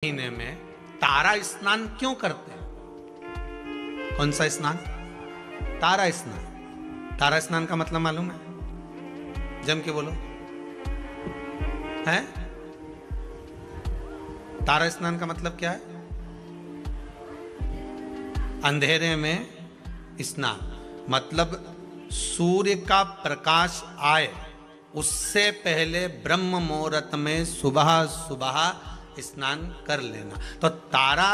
महीने में तारा स्नान क्यों करते हैं? कौन सा स्नान? तारा स्नान। तारा स्नान का मतलब मालूम है? जम के बोलो। है? तारा स्नान का मतलब क्या है? अंधेरे में स्नान, मतलब सूर्य का प्रकाश आए उससे पहले ब्रह्म मुहूर्त में सुबह सुबह स्नान कर लेना। तो तारा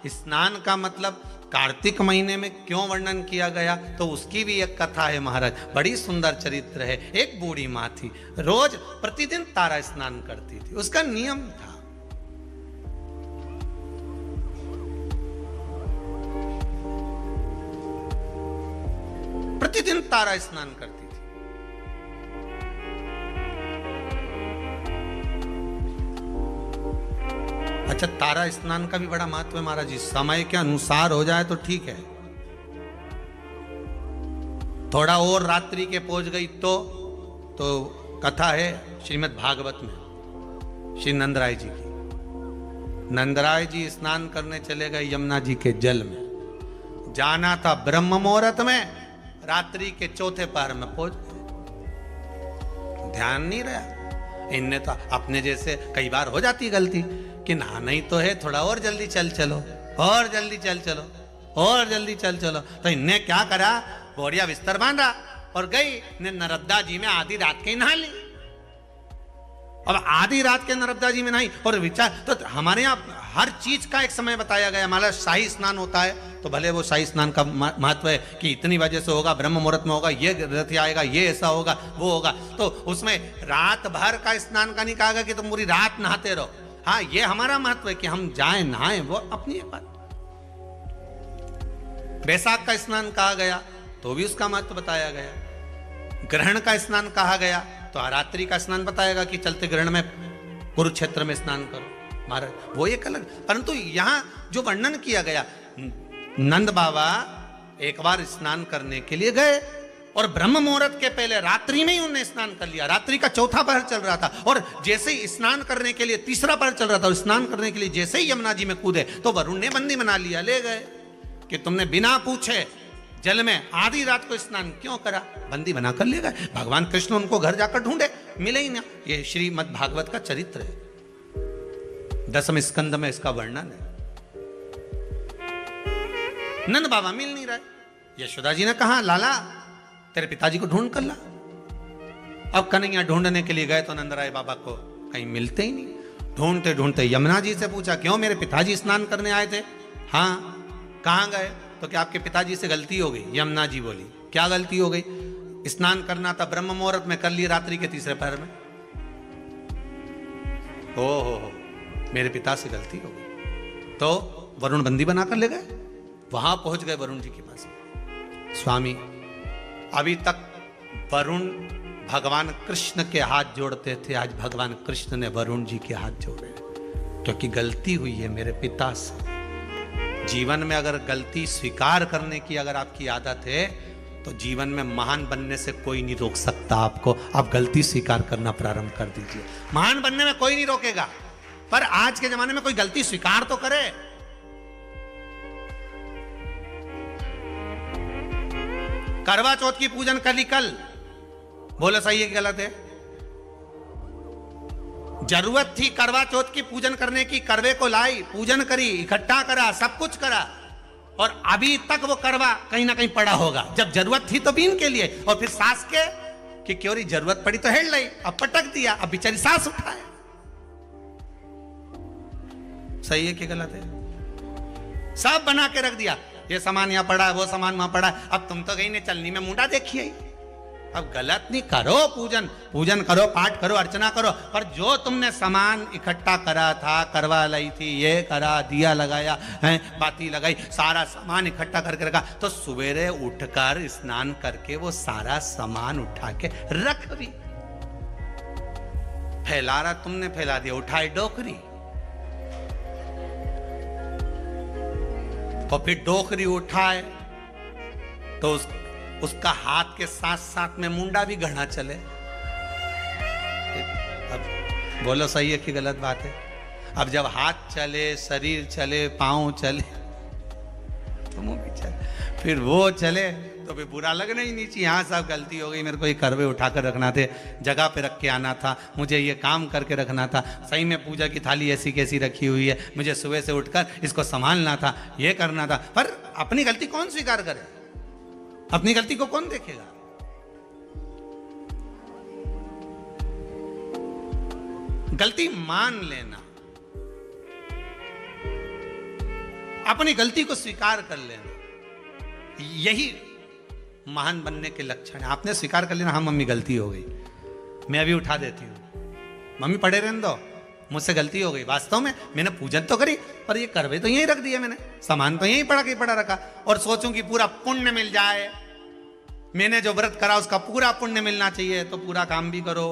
स्नान का मतलब कार्तिक महीने में क्यों वर्णन किया गया, तो उसकी भी एक कथा है महाराज, बड़ी सुंदर चरित्र है। एक बूढ़ी माँ थी, रोज प्रतिदिन तारा स्नान करती थी, उसका नियम था। प्रतिदिन तारा स्नान करती थी। अच्छा, तारा स्नान का भी बड़ा महत्व है महाराज जी। समय के अनुसार हो जाए तो ठीक है, थोड़ा और रात्रि के पहुंच गई तो कथा है श्रीमद् भागवत में श्री नंदराय जी की। नंदराय जी स्नान करने चले गए यमुना जी के जल में। जाना था ब्रह्म मुहूर्त में, रात्रि के चौथे पहर में पहुंच गए। ध्यान नहीं रहा इनने। तो अपने जैसे कई बार हो जाती गलती कि नहाना ही तो है, थोड़ा और जल्दी चल चलो, और जल्दी चल चलो, और जल्दी चल चलो। तो इनने क्या करा, बोरिया बिस्तर बांधा और गई ने नर्मदा जी में आधी रात के नहा ली। अब आधी रात के नर्मदा जी में नहाई और विचार, तो हमारे यहाँ हर चीज का एक समय बताया गया। हमारा शाही स्नान होता है तो भले वो शाही स्नान का महत्व है कि इतनी वजह से होगा, ब्रह्म मुहूर्त में होगा, ये रथ आएगा, ये ऐसा होगा, वो होगा। तो उसमें रात भर का स्नान का नहीं कहा गया कि तुम पूरी रात नहाते रहो। हाँ, ये हमारा महत्व है कि हम जाएं नहाएं, वो अपनी एक बात। बैसाख का स्नान कहा गया तो भी उसका महत्व बताया गया। ग्रहण का स्नान कहा गया तो रात्रि का स्नान बताएगा कि चलते ग्रहण में कुरुक्षेत्र में स्नान करो महाराज, वो एक अलग। परंतु यहां जो वर्णन किया गया, नंद बाबा एक बार स्नान करने के लिए गए और ब्रह्म मुहूर्त के पहले रात्रि में ही उन्होंने स्नान कर लिया। रात्रि का चौथा पहर चल रहा था और जैसे ही स्नान करने के लिए तीसरा पहर चल रहा था और स्नान करने के लिए जैसे ही यमुना जी में कूदे तो वरुण ने बंदी बना लिया, ले गए कि तुमने बिना पूछे जल में आधी रात को स्नान क्यों करा। बंदी बनाकर ले गए। भगवान कृष्ण उनको घर जाकर ढूंढे, मिले ही ना। ये श्रीमद् भागवत का चरित्र है, 10वें स्कंद में इसका वर्णन है। नंद बाबा मिल नहीं रहे। यशोदा जी ने कहा, लाला तेरे पिताजी को ढूंढ कर ला। अब कन्हैया ढूंढने के लिए गए तो नंदराय बाबा को कहीं मिलते ही नहीं। ढूंढते ढूंढते यमुना जी से पूछा, क्यों मेरे पिताजी स्नान करने आए थे? हाँ, कहाँ गए? तो क्या आपके पिताजी से गलती हो गई? यमुना जी बोली, क्या गलती हो गई? स्नान करना था ब्रह्म मुहूर्त में, कर लिया रात्रि के तीसरे पहर में। हो मेरे पिता से गलती हो गई। तो वरुण बंदी बनाकर ले गए। वहां पहुंच गए वरुण जी के पास। स्वामी, अभी तक वरुण भगवान कृष्ण के हाथ जोड़ते थे, आज भगवान कृष्ण ने वरुण जी के हाथ जोड़े, क्योंकि गलती हुई है मेरे पिता से। जीवन में अगर गलती स्वीकार करने की अगर आपकी आदत है तो जीवन में महान बनने से कोई नहीं रोक सकता आपको। आप गलती स्वीकार करना प्रारंभ कर दीजिए, महान बनने में कोई नहीं रोकेगा। पर आज के जमाने में कोई गलती स्वीकार तो करे। करवा चौथ की पूजन कर ली कल, बोलो सही है कि गलत है? जरूरत थी करवा चौथ की पूजन करने की, करवे को लाई, पूजन करी, इकट्ठा करा, सब कुछ करा, और अभी तक वो करवा कहीं ना कहीं पड़ा होगा। जब जरूरत थी तो बीन के लिए, और फिर सास के कि क्यों रही, जरूरत पड़ी तो हेल लाई, अब पटक दिया, अब बेचारी सास उठाए। सही है कि गलत है? सब बना के रख दिया, ये सामान यहां पड़ा है, वो सामान वहां पड़ा है। अब तुम तो गई ने चलनी में मुंडा देखिए। अब गलत नहीं, करो पूजन करो, पाठ करो, अर्चना करो, पर जो तुमने सामान इकट्ठा करा था, करवा लाई थी, ये करा, दिया लगाया है, बाती लगाई, सारा सामान इकट्ठा करके रखा, तो सवेरे उठकर स्नान करके वो सारा सामान उठा के रख भी। फैला रहा तुमने, फैला दिया, उठाई डोकरी, और फिर डोकरी उठाए तो उसका हाथ के साथ साथ में मुंडा भी गढ़ा चले। अब बोलो सही है कि गलत बात है? अब जब हाथ चले, शरीर चले, पांव चले, तो मुंह भी चले, फिर वो चले तो फिर बुरा लगना ही नहीं चाहिए। हाँ साहब गलती हो गई, मेरे को ये करवे उठाकर रखना थे, जगह पे रख के आना था, मुझे ये काम करके रखना था, सही में पूजा की थाली ऐसी कैसी रखी हुई है, मुझे सुबह से उठकर इसको संभालना था, ये करना था। पर अपनी गलती कौन स्वीकार करे? अपनी गलती को कौन देखेगा? गलती मान लेना, अपनी गलती को स्वीकार कर लेना, यही महान बनने के लक्षण है। आपने स्वीकार कर लेना, हाँ मम्मी गलती हो गई, मैं अभी उठा देती हूँ, मम्मी पड़े रहने दो, मुझसे गलती हो गई। वास्तव में मैंने पूजन तो करी, पर ये करवे तो यहीं रख दिए, मैंने सामान तो यहीं पड़ा के पड़ा रखा, और सोचूं कि पूरा पुण्य मिल जाए, मैंने जो व्रत करा उसका पूरा पुण्य मिलना चाहिए, तो पूरा काम भी करो।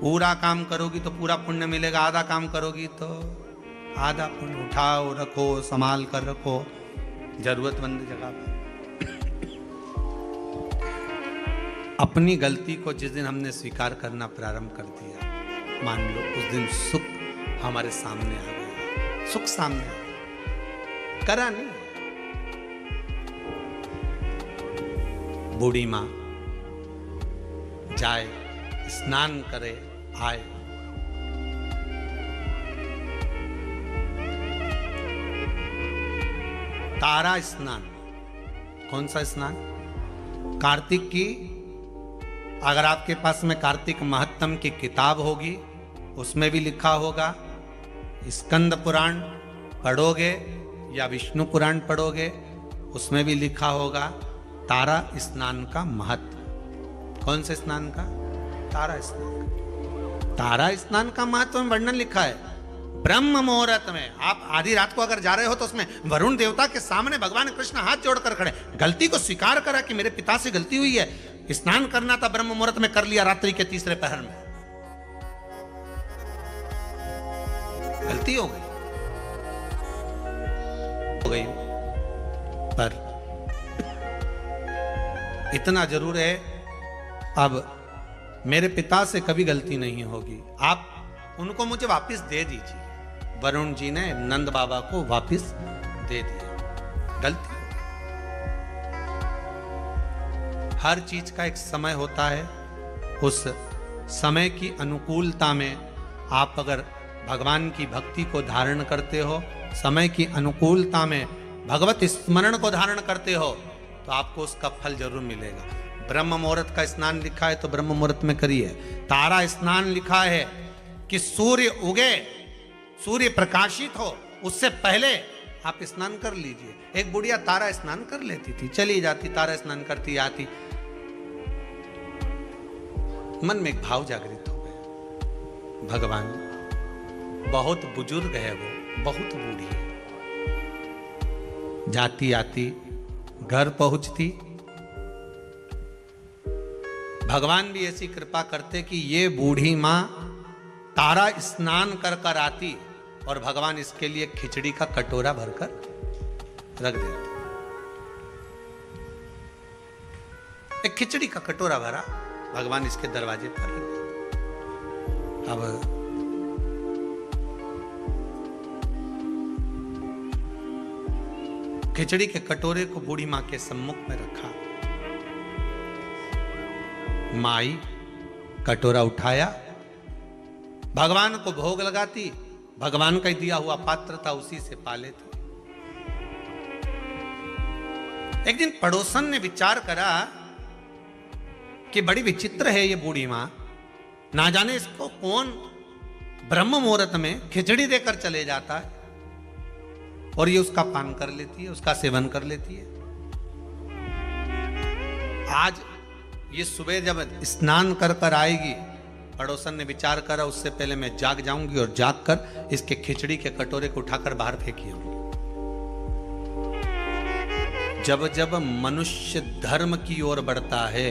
पूरा काम करोगी तो पूरा पुण्य मिलेगा, आधा काम करोगी तो आधा पुण्य। उठाओ, रखो, संभाल कर रखो जरूरतमंद जगह पर। अपनी गलती को जिस दिन हमने स्वीकार करना प्रारंभ कर दिया, मान लो उस दिन सुख हमारे सामने आ गया, सुख सामने आ गया। करा नहीं, बूढ़ी मां जाए, स्नान करे, आए, तारा स्नान। कौन सा स्नान? कार्तिक की, अगर आपके पास में कार्तिक महत्तम की किताब होगी, उसमें भी लिखा होगा, स्कंद पुराण पढ़ोगे या विष्णु पुराण पढ़ोगे, उसमें भी लिखा होगा तारा स्नान का महत्व। कौन से स्नान का? तारा स्नान का। तारा स्नान का महत्व में वर्णन लिखा है ब्रह्म मुहूर्त में। आप आधी रात को अगर जा रहे हो तो उसमें वरुण देवता के सामने भगवान कृष्ण हाथ जोड़कर खड़े, गलती को स्वीकार करा कि मेरे पिता से गलती हुई है, स्नान करना था ब्रह्म मुहूर्त में, कर लिया रात्रि के तीसरे पहर में, गलती हो गई पर इतना जरूर है, अब मेरे पिता से कभी गलती नहीं होगी, आप उनको मुझे वापस दे दीजिए। वरुण जी ने नंद बाबा को वापस दे दिया। गलती, हर चीज का एक समय होता है, उस समय की अनुकूलता में आप अगर भगवान की भक्ति को धारण करते हो, समय की अनुकूलता में भगवत स्मरण को धारण करते हो, तो आपको उसका फल जरूर मिलेगा। ब्रह्म मुहूर्त का स्नान लिखा है तो ब्रह्म मुहूर्त में करिए। तारा स्नान लिखा है कि सूर्य उगे, सूर्य प्रकाशित हो, उससे पहले आप स्नान कर लीजिए। एक बुढ़िया तारा स्नान कर लेती थी, चली जाती, तारा स्नान करती आती, मन में एक भाव जागृत हो गया, भगवान बहुत बुजुर्ग है, वो बहुत बूढ़ी है, जाती आती घर पहुंचती, भगवान भी ऐसी कृपा करते कि ये बूढ़ी मां तारा स्नान कर कर आती और भगवान इसके लिए खिचड़ी का कटोरा भरकर रख देते। एक खिचड़ी का कटोरा भरा, भगवान इसके दरवाजे पर रख देते। अब खिचड़ी के कटोरे को बूढ़ी मां के सम्मुख में रखा, माई कटोरा उठाया, भगवान को भोग लगाती, भगवान का दिया हुआ पात्र था, उसी से पा लेती। एक दिन पड़ोसन ने विचार करा कि बड़ी विचित्र है ये बूढ़ी मां, ना जाने इसको कौन ब्रह्म मुहूर्त में खिचड़ी देकर चले जाता है और ये उसका पान कर लेती है, उसका सेवन कर लेती है। आज ये सुबह जब स्नान कर कर आएगी, पड़ोसन ने विचार करा उससे पहले मैं जाग जाऊंगी और जाग कर इसके खिचड़ी के कटोरे को उठाकर बाहर फेंकी आऊंगी। जब जब मनुष्य धर्म की ओर बढ़ता है,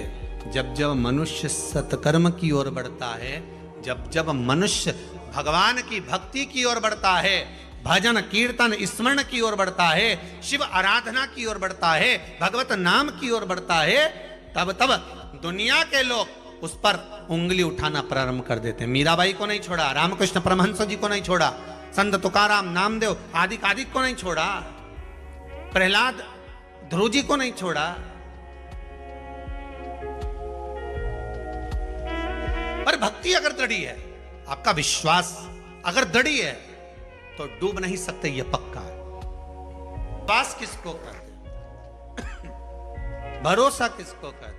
जब जब मनुष्य सत्कर्म की ओर बढ़ता है, जब जब मनुष्य भगवान की भक्ति की ओर बढ़ता है, भजन कीर्तन स्मरण की ओर बढ़ता है, शिव आराधना की ओर बढ़ता है, भगवत नाम की ओर बढ़ता है, तब तब दुनिया के लोग उस पर उंगली उठाना प्रारंभ कर देते हैं। मीराबाई को नहीं छोड़ा, रामकृष्ण परमहंस जी को नहीं छोड़ा, संत तुकाराम, नामदेव आदि आदिक को नहीं छोड़ा, प्रहलाद ध्रुव जी को नहीं छोड़ा। पर भक्ति अगर दृढ़ी है, आपका विश्वास अगर दृढ़ी है, तो डूब नहीं सकते, यह पक्का है। विश्वास किसको कहते हैं? भरोसा किसको कहते हैं?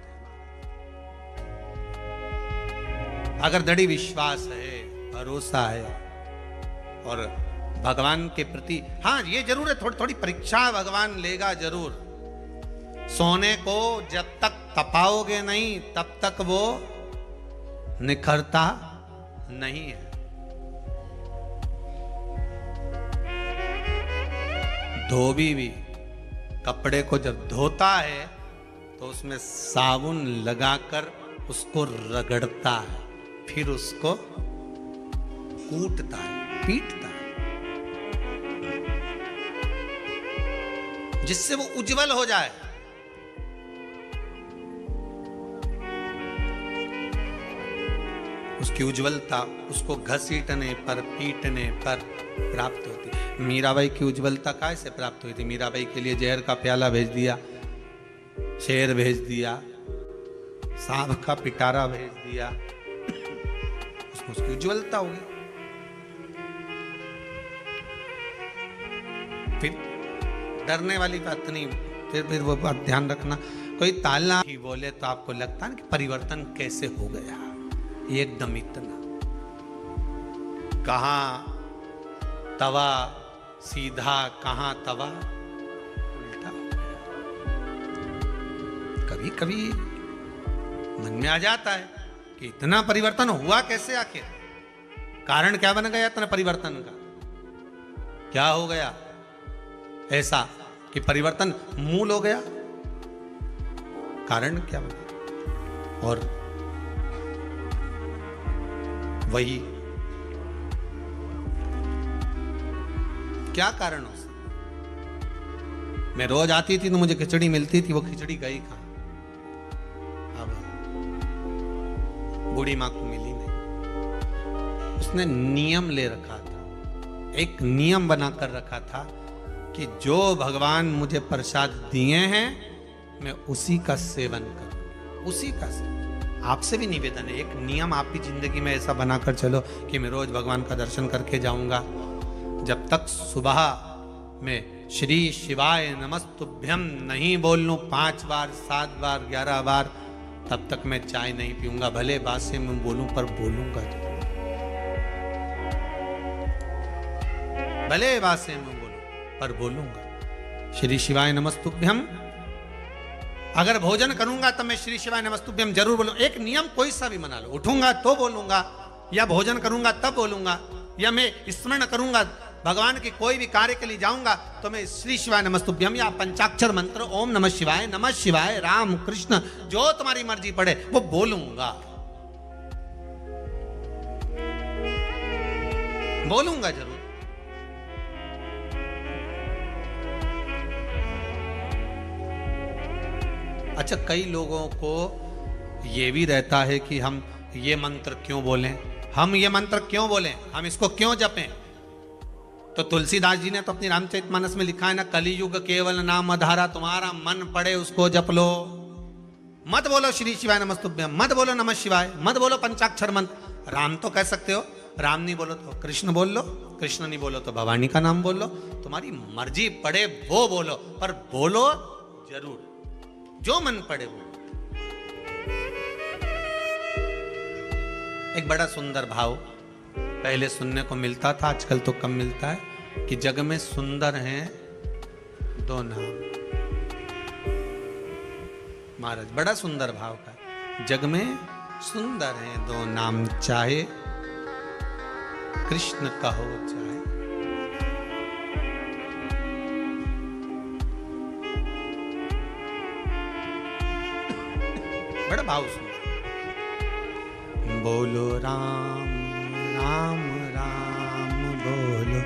अगर दृढ़ विश्वास है, भरोसा है और भगवान के प्रति, हाँ ये जरूर है, थोड़ी थोड़ी परीक्षा भगवान लेगा जरूर। सोने को जब तक तपाओगे नहीं तब तक वो निखरता नहीं है। धोबी भी कपड़े को जब धोता है तो उसमें साबुन लगाकर उसको रगड़ता है, फिर उसको कूटता है, पीटता है, जिससे वो उज्जवल हो जाए। उसकी उज्जवलता उसको घसीटने पर, पीटने पर प्राप्त होती। मीराबाई की उज्जवलता कैसे प्राप्त हुई थी? मीराबाई के लिए जहर का प्याला भेज दिया, शेर भेज दिया, सांप का पिटारा भेज दिया, उसमें उसकी उज्जवलता होगी। फिर डरने वाली बात नहीं, फिर वो बात ध्यान रखना, कोई ताला ही बोले तो आपको लगता है कि परिवर्तन कैसे हो गया, एकदम इतना। कहां तवा सीधा, कहां तवा उल्टा। कभी कभी मन में आ जाता है कि इतना परिवर्तन हुआ कैसे, आखिर कारण क्या बन गया इतना परिवर्तन का? क्या हो गया ऐसा कि परिवर्तन मूल हो गया? कारण क्या बना? और वही क्या कारण हो सकता? मैं रोज आती थी तो मुझे खिचड़ी मिलती थी, वो खिचड़ी गई कहां? अब बूढ़ी मां को मिली नहीं। उसने नियम ले रखा था, एक नियम बनाकर रखा था कि जो भगवान मुझे प्रसाद दिए हैं मैं उसी का सेवन करूं, उसी का सेवन। आपसे भी निवेदन है, एक नियम आप भी जिंदगी में ऐसा बनाकर चलो कि मैं रोज भगवान का दर्शन करके जाऊंगा। जब तक सुबह में श्री शिवाय नमस्तुभ्यम नहीं बोल लूं 5 बार, 7 बार, 11 बार, तब तक मैं चाय नहीं पीऊंगा। भले बासे में बोलूं पर बोलूंगा तो, भले बासे में बोलूं पर बोलूंगा। श्री शिवाय नमस्तुभ्यम। अगर भोजन करूंगा तब मैं श्री शिवाय नमस्तुभ्यम जरूर बोलूं। एक नियम कोई सा भी मना लो, उठूंगा तो बोलूंगा, या भोजन करूंगा तब बोलूंगा, या मैं स्मरण करूंगा भगवान के कोई भी कार्य के लिए जाऊंगा तो मैं श्री शिवाय नमस्तुभ्यम या पंचाक्षर मंत्र ओम नमः शिवाय, राम कृष्ण जो तुम्हारी मर्जी पड़े वो बोलूंगा, बोलूंगा जरूर। अच्छा, कई लोगों को ये भी रहता है कि हम ये मंत्र क्यों बोलें, हम ये मंत्र क्यों बोलें, हम इसको क्यों जपें? तो तुलसीदास जी ने तो अपनी रामचरितमानस में लिखा है ना, कलियुग केवल नाम आधारा, तुम्हारा मन पड़े उसको जप लो। मत बोलो श्री शिवाय नमस्तुभ्यम, मत बोलो नमः शिवाय, मत बोलो पंचाक्षर मंत्र। राम तो कह सकते हो, राम नहीं बोलो तो कृष्ण बोल लो, कृष्ण नहीं बोलो तो भवानी का नाम बोल लो, तुम्हारी मर्जी पड़े वो बोलो, पर बोलो जरूर, जो मन पड़े वो। एक बड़ा सुंदर भाव पहले सुनने को मिलता था, आजकल तो कम मिलता है, कि जग में सुंदर हैं 2 नाम। महाराज बड़ा सुंदर भाव का, जग में सुंदर हैं 2 नाम, चाहे कृष्ण कहो चाहे। बड़ा भाव सुन, बोलो राम राम राम, बोलो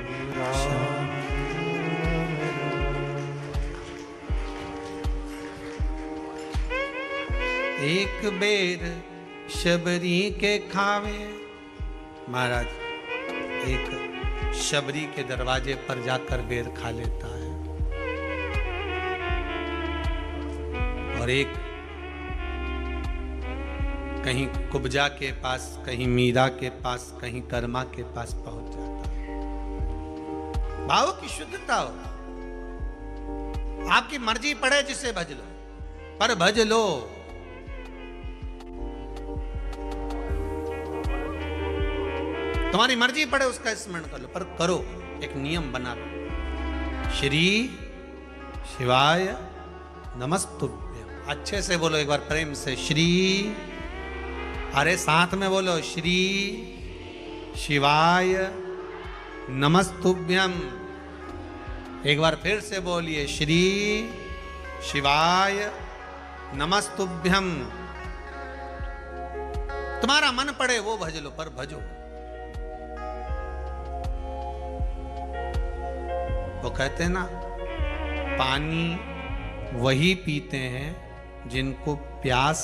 श्याम। एक बेर शबरी के खावे। महाराज एक शबरी के दरवाजे पर जाकर बेर खा लेता है और एक कहीं कुब्जा के पास, कहीं मीरा के पास, कहीं कर्मा के पास पहुंच जाता है। भाव की शुद्धता हो, आपकी मर्जी पड़े जिसे भज लो, पर भज लो। तुम्हारी मर्जी पड़े उसका स्मरण कर लो, पर करो, एक नियम बना लो। श्री शिवाय नमस्तुभ्यं। अच्छे से बोलो एक बार प्रेम से, श्री, अरे साथ में बोलो, श्री शिवाय नमस्तुभ्यं। एक बार फिर से बोलिए, श्री शिवाय नमस्तुभ्यं। तुम्हारा मन पड़े वो भज लो, पर भजो। वो कहते हैं ना, पानी वही पीते हैं जिनको प्यास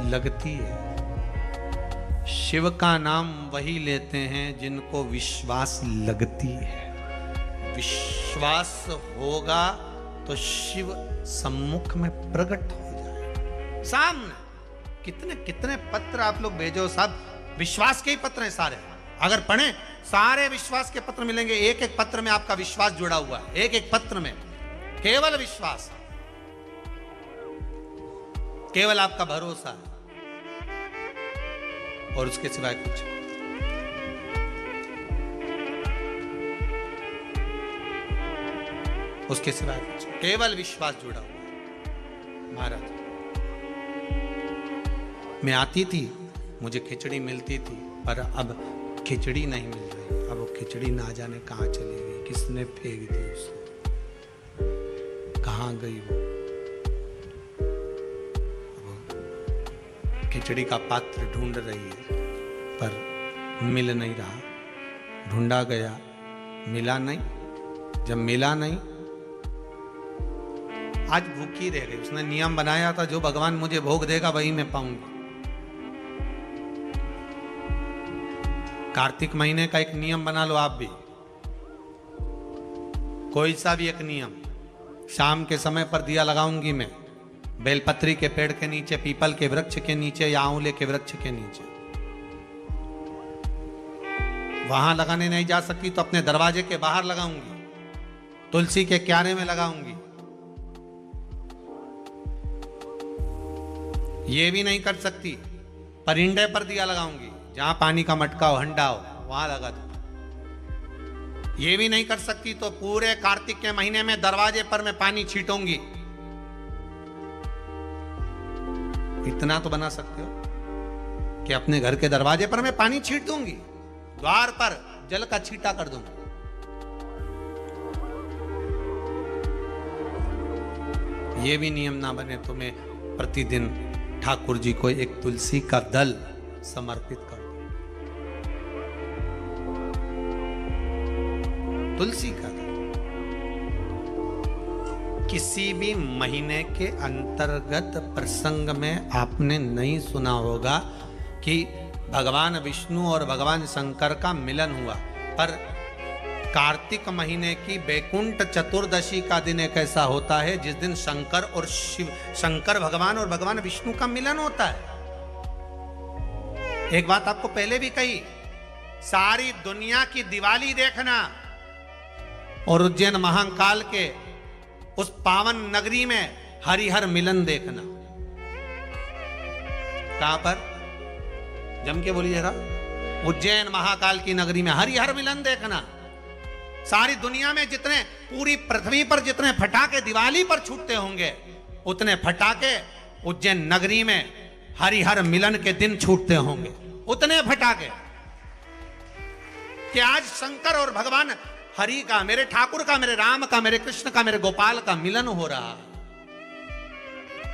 लगती है, शिव का नाम वही लेते हैं जिनको विश्वास लगती है। विश्वास होगा तो शिव सम्मुख में प्रकट हो जाए सामने। कितने कितने पत्र आप लोग भेजो, सब विश्वास के ही पत्र हैं सारे। अगर पढ़ें सारे विश्वास के पत्र मिलेंगे। एक एक पत्र में आपका विश्वास जुड़ा हुआ है, एक एक पत्र में केवल विश्वास, केवल आपका भरोसा है और उसके सिवाय कुछ। उसके सिवाय कुछ, केवल विश्वास जुड़ा हुआ है। महाराज मैं आती थी, मुझे खिचड़ी मिलती थी, पर अब खिचड़ी नहीं मिल रही। अब वो खिचड़ी ना जाने कहां चली गई, किसने फेंक दी उसे, कहां गई वो। खिचड़ी का पात्र ढूंढ रही है पर मिल नहीं रहा। ढूंढा गया, मिला नहीं। जब मिला नहीं, आज भूखी रह गई। उसने नियम बनाया था, जो भगवान मुझे भोग देगा वही मैं पाऊंगी। कार्तिक महीने का एक नियम बना लो आप भी, कोई सा भी एक नियम। शाम के समय पर दिया लगाऊंगी मैं, बेलपत्री के पेड़ के नीचे, पीपल के वृक्ष के नीचे या आंवले के वृक्ष के नीचे। वहां लगाने नहीं जा सकती तो अपने दरवाजे के बाहर लगाऊंगी, तुलसी के क्यारे में लगाऊंगी। ये भी नहीं कर सकती, परिंदे पर दिया लगाऊंगी, जहां पानी का मटका हो, हंडा हो, वहां लगा दो। ये भी नहीं कर सकती तो पूरे कार्तिक के महीने में दरवाजे पर मैं पानी छीटूंगी। इतना तो बना सकते हो कि अपने घर के दरवाजे पर मैं पानी छीट दूंगी, द्वार पर जल का छींटा कर दूंगी। ये भी नियम ना बने तो मैं प्रतिदिन ठाकुर जी को एक तुलसी का दल समर्पित कर दूं। तुलसी का दल। किसी भी महीने के अंतर्गत प्रसंग में आपने नहीं सुना होगा कि भगवान विष्णु और भगवान शंकर का मिलन हुआ, पर कार्तिक महीने की बैकुंठ चतुर्दशी का दिन एक ऐसा होता है जिस दिन शंकर और शिव, शंकर भगवान और भगवान विष्णु का मिलन होता है। एक बात आपको पहले भी कही, सारी दुनिया की दिवाली देखना और उज्जैन महाकाल के उस पावन नगरी में हरिहर मिलन देखना। कहां पर? जम के बोलिए जरा। उज्जैन महाकाल की नगरी में हरिहर मिलन देखना। सारी दुनिया में जितने, पूरी पृथ्वी पर जितने फटाके दिवाली पर छूटते होंगे, उतने फटाके उज्जैन नगरी में हरिहर मिलन के दिन छूटते होंगे। उतने फटाके कि आज शंकर और भगवान हरि का, मेरे ठाकुर का, मेरे राम का, मेरे कृष्ण का, मेरे गोपाल का मिलन हो रहा है।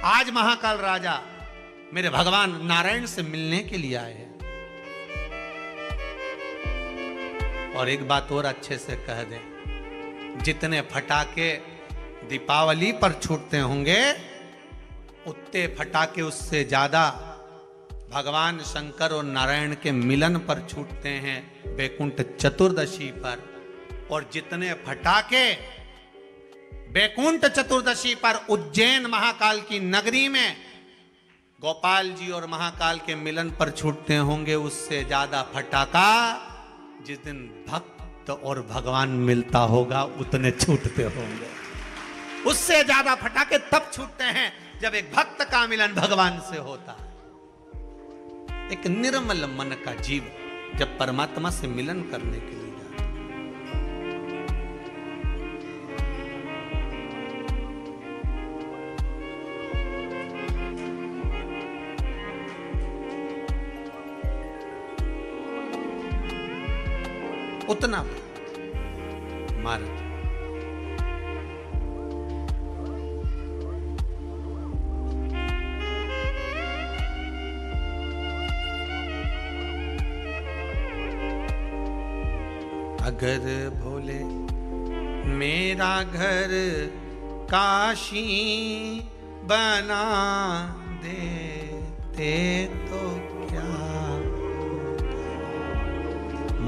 आज महाकाल राजा मेरे भगवान नारायण से मिलने के लिए आए हैं। और एक बात और अच्छे से कह दें, जितने फटाके दीपावली पर छूटते होंगे उतने फटाके उससे ज्यादा भगवान शंकर और नारायण के मिलन पर छूटते हैं वैकुंठ चतुर्दशी पर। और जितने फटाके वैकुंठ चतुर्दशी पर उज्जैन महाकाल की नगरी में गोपाल जी और महाकाल के मिलन पर छूटते होंगे, उससे ज्यादा फटाका जिस दिन भक्त और भगवान मिलता होगा उतने छूटते होंगे। उससे ज्यादा फटाके तब छूटते हैं जब एक भक्त का मिलन भगवान से होता है। एक निर्मल मन का जीव जब परमात्मा से मिलन करने के लिए जाता है। उतना मार्ग अगर भोले मेरा घर काशी बना देते तो क्या,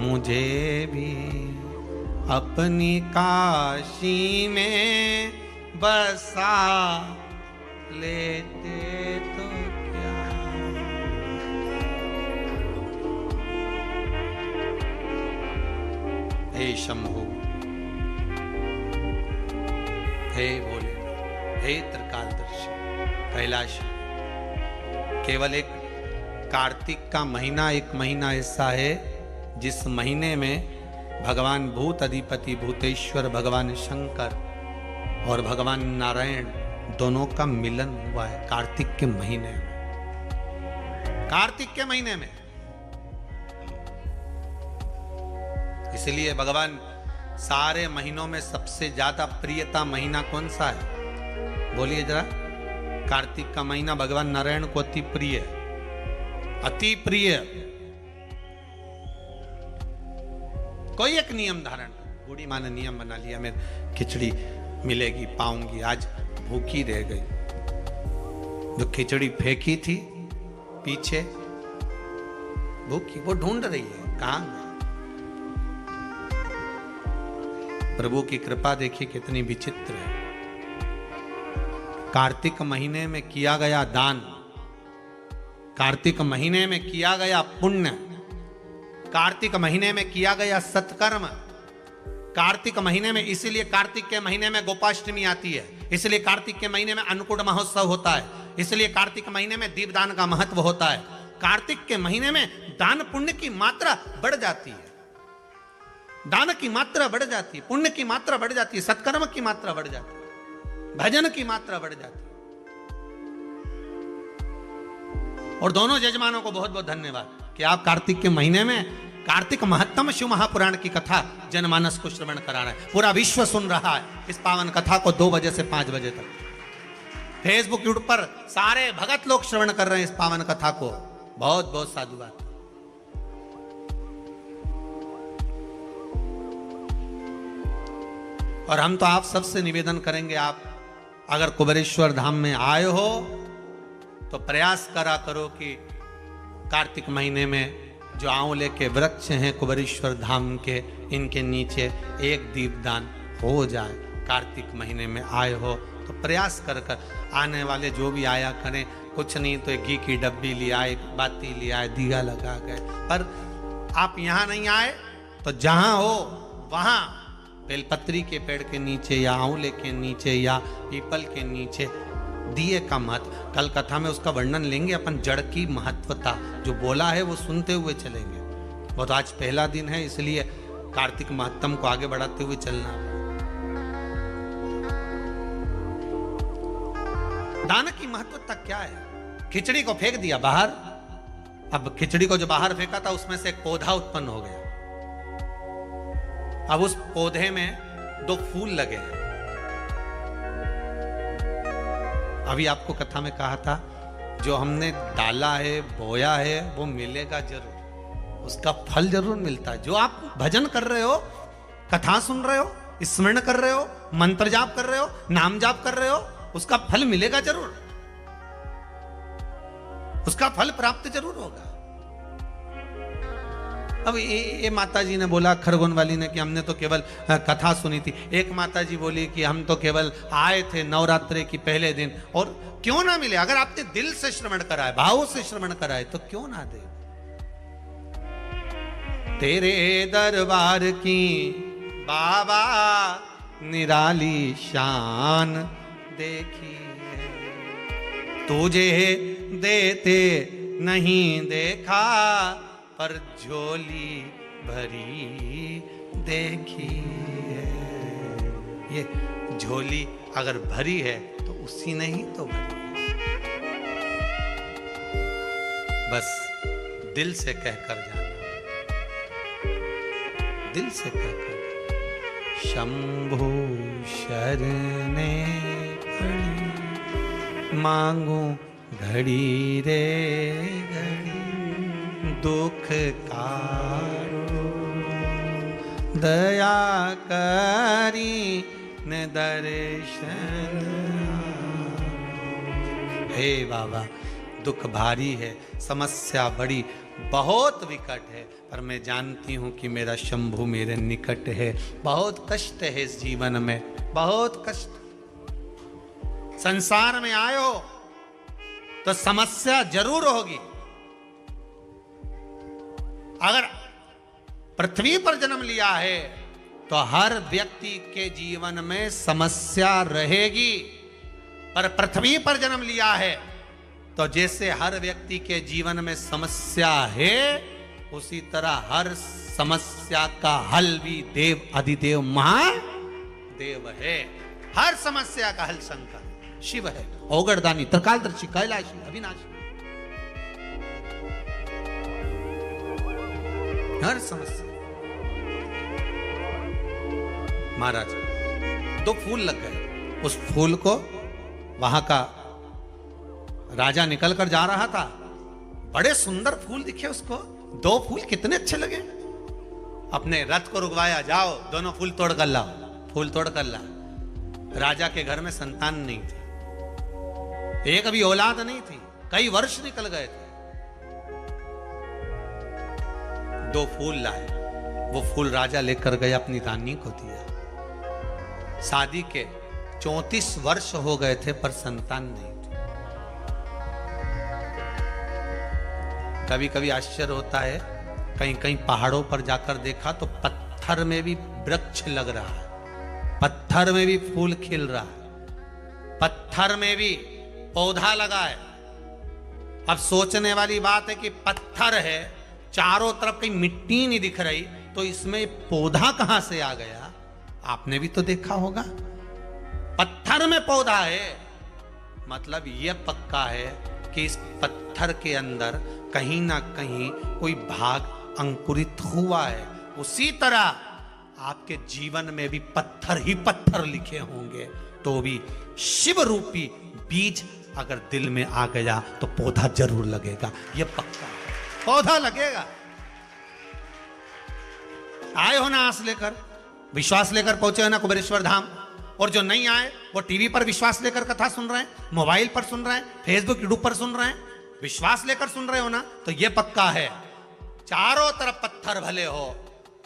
मुझे भी अपनी काशी में बसा लेते तो क्या। हे शंभु, हे भोले, हे त्रिकालदर्शी कैलाश, केवल एक कार्तिक का महीना, एक महीना ऐसा है जिस महीने में भगवान भूत अधिपति भूतेश्वर भगवान शंकर और भगवान नारायण दोनों का मिलन हुआ है। कार्तिक के महीने में, कार्तिक के महीने में। इसलिए भगवान सारे महीनों में सबसे ज्यादा प्रियता महीना कौन सा है? बोलिए जरा। कार्तिक का महीना भगवान नारायण को अति प्रिय है, अति प्रिय। कोई एक नियम धारण, बूढ़ी माँ ने नियम बना लिया, मैं खिचड़ी मिलेगी पाऊंगी, आज भूखी रह गई। जो खिचड़ी फेंकी थी पीछे भूखी, वो ढूंढ रही है कहां गई। प्रभु की कृपा देखिए कितनी विचित्र है। कार्तिक महीने में किया गया दान, कार्तिक महीने में किया गया पुण्य, कार्तिक महीने में किया गया सत्कर्म, कार्तिक महीने में, इसीलिए कार्तिक के महीने में गोपाष्टमी आती है, इसलिए कार्तिक के महीने में अन्नकूट महोत्सव होता है, इसलिए कार्तिक महीने में दीपदान का महत्व होता है। कार्तिक के महीने में दान पुण्य की मात्रा बढ़ जाती है, दान की मात्रा बढ़ जाती है, पुण्य की मात्रा बढ़ जाती है, सत्कर्म की मात्रा बढ़ जाती है, भजन की मात्रा बढ़ जाती है। और दोनों यजमानों को बहुत बहुत धन्यवाद कि आप कार्तिक के महीने में कार्तिक महत्तम शिव महापुराण की कथा जनमानस को श्रवण करा रहे हैं। पूरा विश्व सुन रहा है इस पावन कथा को 2 बजे से 5 बजे तक। फेसबुक यूट्यूब पर सारे भगत लोग श्रवण कर रहे हैं इस पावन कथा को। बहुत बहुत साधुवाद। और हम तो आप सबसे निवेदन करेंगे, आप अगर कुबेरेश्वर धाम में आए हो तो प्रयास करा करो कि कार्तिक महीने में जो आंवले के वृक्ष हैं कुबेरेश्वर धाम के, इनके नीचे एक दीपदान हो जाए। कार्तिक महीने में आए हो तो प्रयास कर कर आने वाले जो भी आया करें, कुछ नहीं तो एक घी की डब्बी ले आए, बाती ले आए, दिया लगा गए। पर आप यहाँ नहीं आए तो जहाँ हो वहाँ बेलपत्री के पेड़ के नीचे या आंवले के नीचे या पीपल के नीचे दिए का महत्व, कल कथा में उसका वर्णन लेंगे अपन। जड़ की महत्वता जो बोला है वो सुनते हुए चलेंगे। वो तो आज पहला दिन है, इसलिए कार्तिक महत्तम को आगे बढ़ाते हुए चलना। दान की महत्वता क्या है? खिचड़ी को फेंक दिया बाहर, अब खिचड़ी को जो बाहर फेंका था उसमें से एक पौधा उत्पन्न हो गया। अब उस पौधे में 2 फूल लगे हैं। अभी आपको कथा में कहा था जो हमने डाला है, बोया है, वो मिलेगा जरूर, उसका फल जरूर मिलता है। जो आप भजन कर रहे हो, कथा सुन रहे हो, स्मरण कर रहे हो, मंत्र जाप कर रहे हो, नाम जाप कर रहे हो, उसका फल मिलेगा जरूर। उसका फल प्राप्त जरूर होगा। अब ये माता जी ने बोला, खरगोन वाली ने, कि हमने तो केवल कथा सुनी थी। एक माता जी बोली कि हम तो केवल आए थे नवरात्रि की पहले दिन, और क्यों ना मिले? अगर आपने दिल से श्रवण कराए, भाव से श्रवण कराए, तो क्यों ना दे? तेरे दरबार की बाबा निराली शान देखी है, तुझे देते नहीं देखा, पर झोली भरी देखी है। ये झोली अगर भरी है तो उसी ने ही तो भरी है। बस दिल से कहकर जाना, दिल से कहकर, शंभु शरणे पड़ी, मांगू घड़ी रे घड़ी, दुख कारो, दया करी न दर्शन। हे बाबा, दुख भारी है, समस्या बड़ी बहुत विकट है, पर मैं जानती हूं कि मेरा शंभु मेरे निकट है। बहुत कष्ट है इस जीवन में, बहुत कष्ट। संसार में आयो तो समस्या जरूर होगी। अगर पृथ्वी पर जन्म लिया है तो हर व्यक्ति के जीवन में समस्या रहेगी। पर पृथ्वी पर जन्म लिया है तो जैसे हर व्यक्ति के जीवन में समस्या है, उसी तरह हर समस्या का हल भी देव अधिदेव महादेव है। हर समस्या का हल शंकर शिव है, औगड़दानी, त्रिकालदर्शी, कैलाशी, अविनाशी। हर समस्या। महाराज, 2 फूल लग गए, उस फूल को वहां का राजा निकल कर जा रहा था, बड़े सुंदर फूल दिखे उसको, 2 फूल कितने अच्छे लगे। अपने रथ को रुकवाया, जाओ दोनोफूल तोड़ कर लाओ। फूल तोड़ कर ला। राजा के घर में संतान नहीं थी, एक भी औलाद नहीं थी, कई वर्ष निकल गए थे। 2 फूल लाए, वो फूल राजा लेकर गए, अपनी रानी को दिया। शादी के 34 वर्ष हो गए थे, पर संतान नहीं। कभी कभी आश्चर्य होता है, कहीं कहीं पहाड़ों पर जाकर देखा तो पत्थर में भी वृक्ष लग रहा है, पत्थर में भी फूल खिल रहा है, पत्थर में भी पौधा लगा है। अब सोचने वाली बात है कि पत्थर है, चारों तरफ कहीं मिट्टी नहीं दिख रही, तो इसमें पौधा कहां से आ गया? आपने भी तो देखा होगा, पत्थर में पौधा है, मतलब यह पक्का है कि इस पत्थर के अंदर कहीं ना कहीं कोई भाग अंकुरित हुआ है। उसी तरह आपके जीवन में भी पत्थर ही पत्थर लिखे होंगे, तो भी शिव रूपी बीज अगर दिल में आ गया तो पौधा जरूर लगेगा, यह पक्का है, पौधा लगेगा। आए हो ना आस लेकर, विश्वास लेकर पहुंचे हो ना कुबेरेश्वर धाम, और जो नहीं आए वो टीवी पर विश्वास लेकर कथा सुन रहे हैं, मोबाइल पर सुन रहे हैं, फेसबुक यूट्यूब पर सुन रहे हैं, विश्वास लेकर सुन रहे हो ना, तो ये पक्का है, चारों तरफ पत्थर भले हो,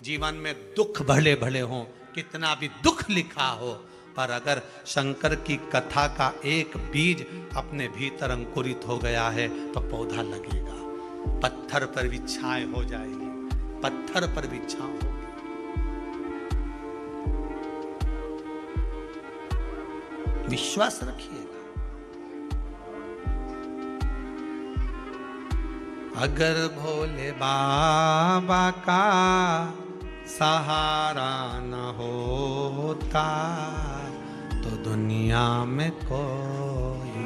जीवन में दुख भले भले हो, कितना भी दुख लिखा हो, पर अगर शंकर की कथा का एक बीज अपने भीतर अंकुरित हो गया है तो पौधा लगेगा, पत्थर पर भी छाए हो जाएगी, पत्थर पर भी छांव होगी। विश्वास रखिएगा। अगर भोले बाबा का सहारा न होता तो दुनिया में कोई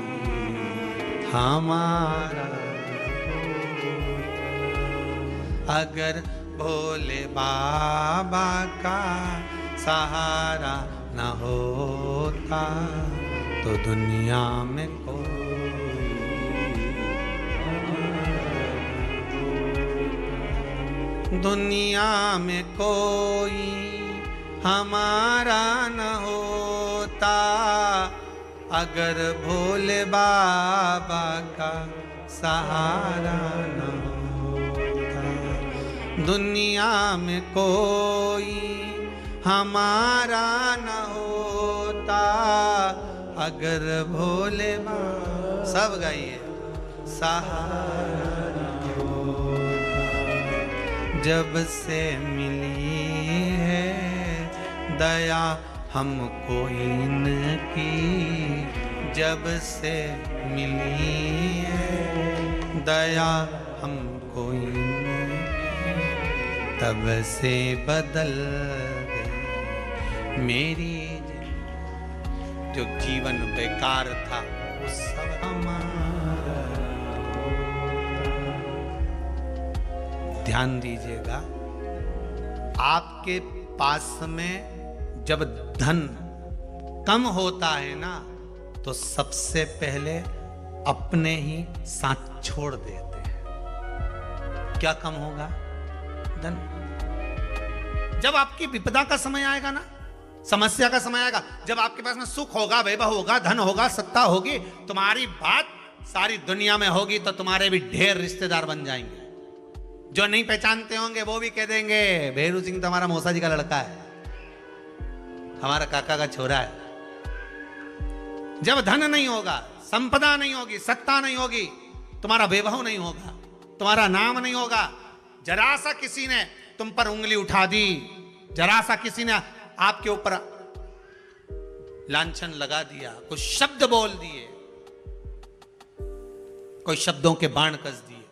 हमारा। अगर भोले बाबा का सहारा न होता तो दुनिया में कोई, दुनिया में कोई हमारा न होता, अगर भोले बाबा का सहारा न होता, दुनिया में कोई हमारा न होता, अगर भोले सब गाइए सहारा न होता, जब से मिली है दया हमको इनकी, जब से मिली है दया हमको इनकी, तब से बदल गई मेरी, जो जीवन बेकार था वो सब हमारा। ध्यान दीजिएगा, आपके पास में जब धन कम होता है ना, तो सबसे पहले अपने ही साथ छोड़ देते हैं। क्या कम होगा? धन। जब आपकी विपदा का समय आएगा ना, समस्या का समय आएगा, जब आपके पास में सुख होगा, वैभव होगा, धन होगा, सत्ता होगी, तुम्हारी बात सारी दुनिया में होगी, तो तुम्हारे भी ढेर रिश्तेदार बन जाएंगे। जो नहीं पहचानते होंगे वो भी कह देंगे भेरू सिंह तो हमारा मौसा जी का लड़का है, हमारा काका का छोरा है। जब धन नहीं होगा, संपदा नहीं होगी, सत्ता नहीं होगी, तुम्हारा वैभव नहीं होगा, तुम्हारा नाम नहीं होगा, जरा सा किसी ने तुम पर उंगली उठा दी, जरा सा किसी ने आपके ऊपर लांछन लगा दिया, कुछ शब्द बोल दिए, कोई शब्दों के बाण कस दिए,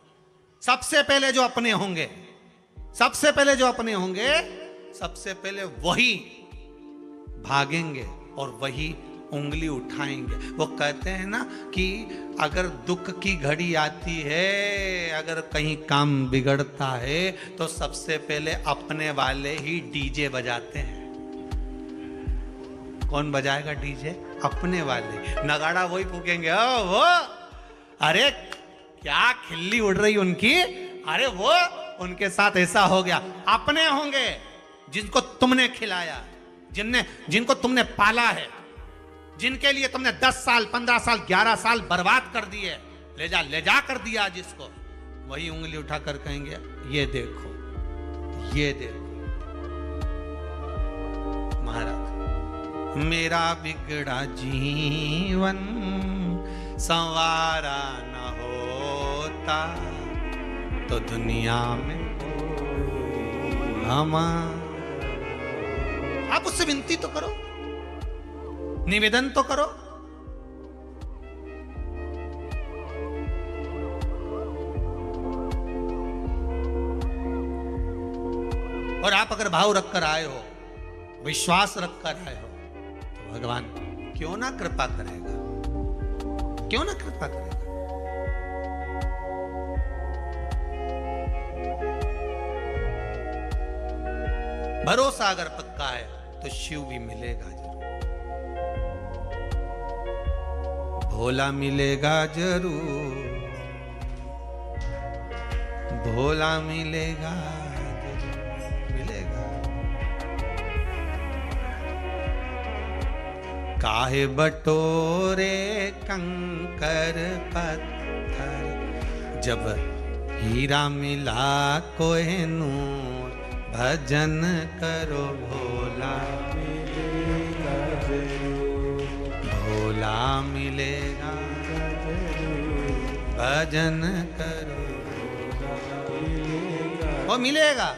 सबसे पहले जो अपने होंगे, सबसे पहले जो अपने होंगे, सबसे पहले वही भागेंगे और वही उंगली उठाएंगे। वो कहते हैं ना कि अगर दुख की घड़ी आती है, अगर कहीं काम बिगड़ता है, तो सबसे पहले अपने वाले ही डीजे बजाते हैं। कौन बजाएगा डीजे? अपने वाले। नगाड़ा वही फूकेंगे, ओ वो, अरे क्या खिल्ली उड़ रही उनकी, अरे वो उनके साथ ऐसा हो गया। अपने होंगे जिनको तुमने खिलाया, जिनको तुमने पाला है, जिनके लिए तुमने 10 साल 15 साल 11 साल बर्बाद कर दिए, ले जा कर दिया जिसको, वही उंगली उठाकर कहेंगे ये देखो, ये देखो। महाराज, मेरा बिगड़ा जीवन संवारा न होता, तो दुनिया में आप उससे विनती तो करो, निवेदन तो करो। और आप अगर भाव रखकर आए हो, विश्वास रखकर आए हो, तो भगवान क्यों ना कृपा करेगा, क्यों ना कृपा करेगा। भरोसा अगर पक्का है तो शिव भी मिलेगा जरूर, भोला मिलेगा जरूर, भोला मिलेगा जरूर, मिलेगा। काहे बटोरे कंकर पत्थर, जब हीरा मिला कोहिनूर, भजन करो भोला मिलेगा जरूर, भोला मिलेगा जरूर, भजन करो वो मिलेगा,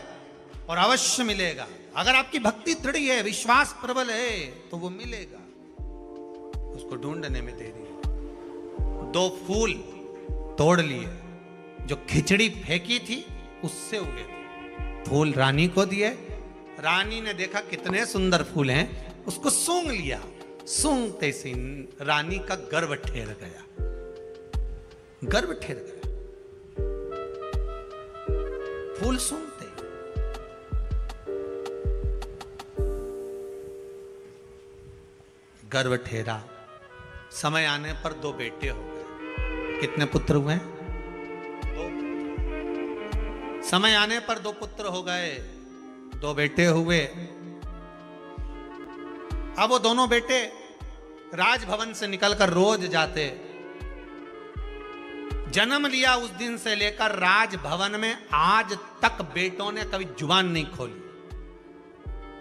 और अवश्य मिलेगा। अगर आपकी भक्ति दृढ़ है, विश्वास प्रबल है, तो वो मिलेगा। उसको ढूंढने में देरी है। 2 फूल तोड़ लिए, जो खिचड़ी फेंकी थी उससे उगे थे। फूल रानी को दिए, रानी ने देखा कितने सुंदर फूल हैं, उसको सूंघ लिया। सूंघते से रानी का गर्व ठेर गया, गर्व ठेर गया। फूल सूंघते गर्व ठेरा। समय आने पर 2 बेटे हो गए। कितने पुत्र हुए? 2। समय आने पर 2 पुत्र हो गए, 2 बेटे हुए। अब वो दोनों बेटे राजभवन से निकलकर रोज जाते, जन्म लिया उस दिन से लेकर राजभवन में आज तक बेटों ने कभी जुबान नहीं खोली।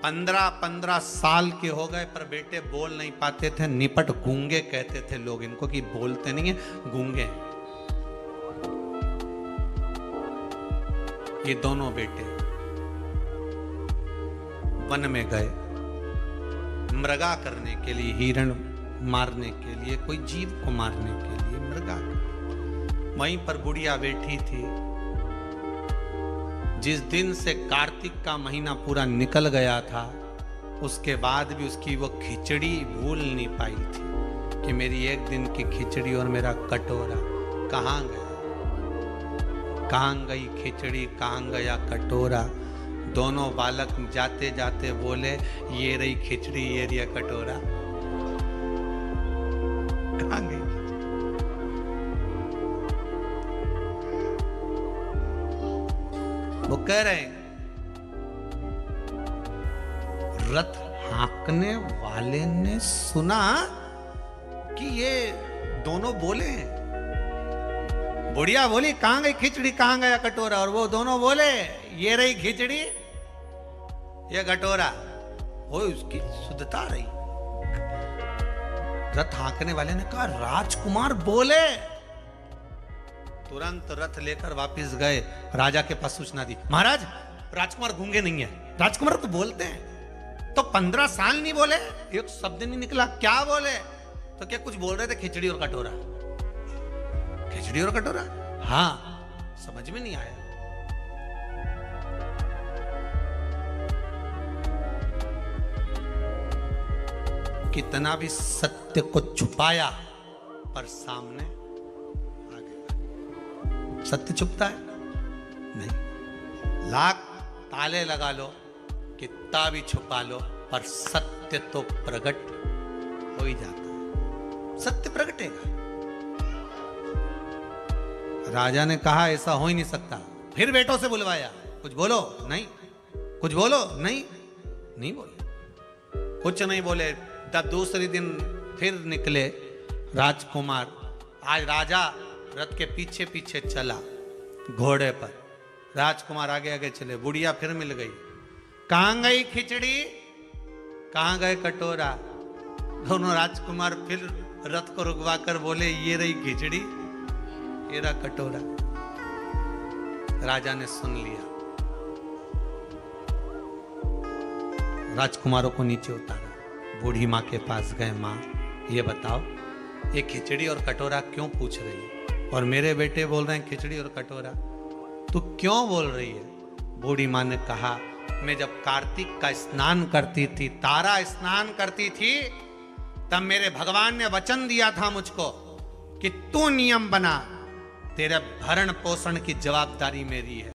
15-15 साल के हो गए पर बेटे बोल नहीं पाते थे। निपट गूंगे कहते थे लोग इनको, कि बोलते नहीं है, गूंगे हैं। ये दोनों बेटे वन में गए मृगा करने के लिए, हिरण मारने के लिए, कोई जीव को मारने के लिए मृगा। वहीं पर गुड़िया बैठी थी। जिस दिन से कार्तिक का महीना पूरा निकल गया था, उसके बाद भी उसकी वो खिचड़ी भूल नहीं पाई थी कि मेरी एक दिन की खिचड़ी और मेरा कटोरा कहाँ गया, कहाँ गई खिचड़ी, कहाँ गया कटोरा। दोनों बालक जाते जाते बोले, ये रही खिचड़ी, ये रही कटोरा, कहाँ गई। वो कह रहे हैं, रथ हाँकने वाले ने सुना कि ये दोनों बोले हैं। बुढ़िया बोली, कहां गई खिचड़ी, कहां गया कटोरा, और वो दोनों बोले, ये रही खिचड़ी, ये कटोरा। वो उसकी शुद्धता रही। रथ हाँकने वाले ने कहा, राजकुमार बोले। तुरंत रथ लेकर वापस गए, राजा के पास सूचना दी, महाराज राजकुमार गूंगे नहीं है, राजकुमार तो बोलते हैं। तो 15 साल नहीं बोले, एक शब्द नहीं निकला, क्या बोले? तो क्या कुछ बोल रहे थे, खिचड़ी और कटोरा, खिचड़ी और कटोरा। हाँ, समझ में नहीं आया। कितना भी सत्य को छुपाया पर सामने आ गया। सत्य छुपता है नहीं, लाख ताले लगा लो, कितना भी छुपा लो, पर सत्य तो प्रकट हो ही जाता है, सत्य प्रकटेगा। राजा ने कहा, ऐसा हो ही नहीं सकता। फिर बेटों से बुलवाया, कुछ बोलो, नहीं, कुछ बोलो, नहीं, नहीं बोले, कुछ नहीं बोले। तब दूसरे दिन फिर निकले राजकुमार। आज राजा रथ के पीछे पीछे चला घोड़े पर, राजकुमार आगे आगे चले। बुढ़िया फिर मिल गई, कहां गई खिचड़ी, कहां गए कटोरा। दोनों राजकुमार फिर रथ को रुकवा कर बोले, ये रही खिचड़ी, ये रहा कटोरा। राजा ने सुन लिया, राजकुमारों को नीचे उतारा। बूढ़ी माँ के पास गए, माँ ये बताओ, ये खिचड़ी और कटोरा क्यों पूछ रही है, और मेरे बेटे बोल रहे हैं खिचड़ी और कटोरा, तू क्यों बोल रही है? बूढ़ी माँ ने कहा, मैं जब कार्तिक का स्नान करती थी, तारा स्नान करती थी, तब मेरे भगवान ने वचन दिया था मुझको कि तू नियम बना, तेरे भरण पोषण की जवाबदारी मेरी है।